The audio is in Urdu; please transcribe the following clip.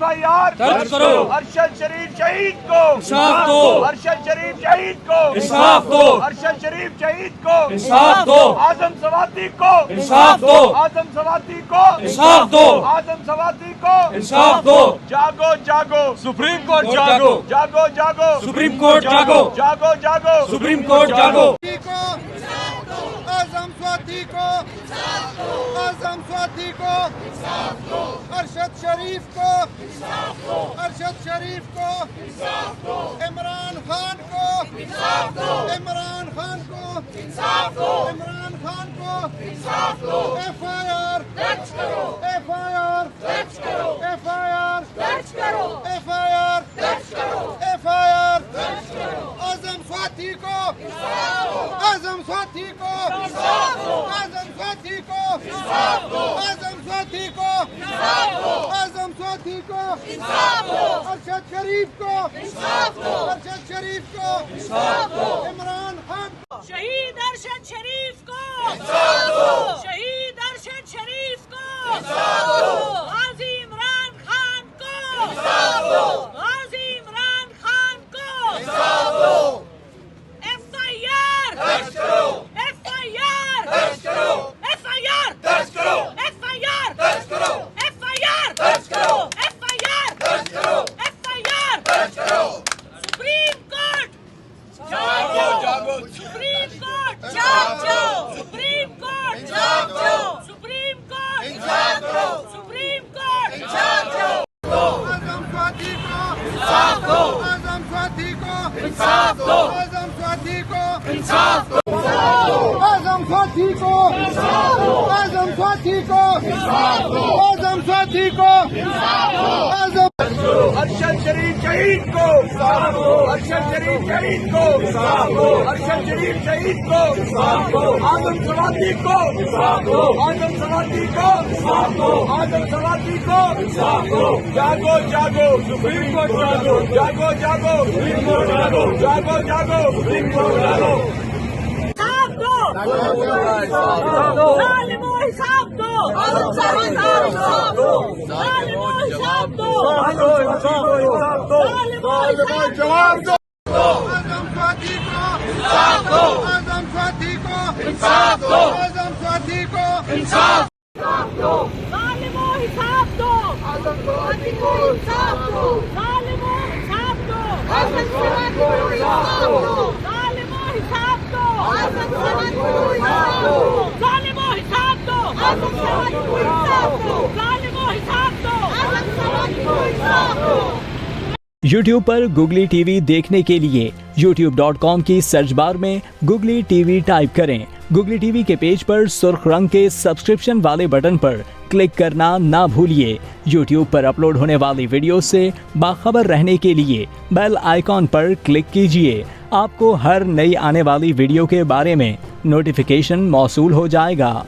FIR درج کرو. ارشد شریف شہید کو انصاف دو. ارشد شریف شہید کو انصاف دو. ارشد شریف شہید کو انصاف دو. اعظم سواتی کو انصاف دو. اعظم سواتی کو انصاف دو. اعظم سواتی کو انصاف دو. جاگو جاگو سپریم کورٹ جاگو. جاگو جاگو سپریم کورٹ جاگو. جاگو جاگو سپریم کورٹ جاگو. اعظم سواتی کو اعظم سواتی کو ارشد شریف کو ارشد شریف کو عمران خان کو عمران خان کو عمران خان کو FIR FIR FIR FIR FIR اعظم سواتی کو اعظم سواتی کو اعظم سواتی کو اعظم سواتی کو اعظم سواتی کو ارشد شریف کو ارشد شریف کو عمران خان شہید ارشد شریف کو شہید ارشد شریف کو غازی عمران خان کو غازی عمران خان کو FIR FIR FIR FIR supreme court جاگو سپریم کورٹ جاگو سپریم کورٹ جاگو سپریم کورٹ جاگو سپریم کورٹ جاگو اعظم سواتی کو انصاف دو اعظم سواتی کو انصاف دو اعظم سواتی کو انصاف دو اعظم سواتی کو اعظم سواتی کو اعظم سواتی کو اعظم ارشد شریف شہید کو ارشد شریف شہید کو ارشد شریف شہید کو اعظم سواتی کو اعظم سواتی کو اعظم سواتی کو جاگو جاگو سپریم کورٹ جاگو جاگو جاگو سپریم کورٹ جاگو جاگو جاگو سپریم کورٹ جاگو حساب دو ظالم و حساب دو ظالم و حساب دو ظالم و جواب دو اعظم سواتی کو انصاف دو اعظم سواتی کو انصاف دو اعظم سواتی کو انصاف دو ظالم و حساب دو اعظم سواتی کو انصاف دو ظالم و حساب دو اعظم سواتی کو انصاف دو ظالم و حساب دو اعظم سواتی کو انصاف دو ظالم و حساب دو اعظم سواتی کو انصاف دو ظالم و حساب دو اعظم سواتی کو انصاف دو YouTube پر گوگلی ٹی وی دیکھنے کے لیے youtube.com کی سرچ بار میں گوگلی ٹی وی ٹائپ کریں. گوگلی ٹی وی کے پیج پر سرخ رنگ کے سبسکرپشن والے بٹن پر کلک کرنا نہ بھولیے. YouTube پر اپلوڈ ہونے والی ویڈیو سے باخبر رہنے کے لیے بیل آئیکن پر کلک کیجیے. آپ کو ہر نئی آنے والی ویڈیو کے بارے میں نوٹیفیکیشن موصول ہو جائے گا.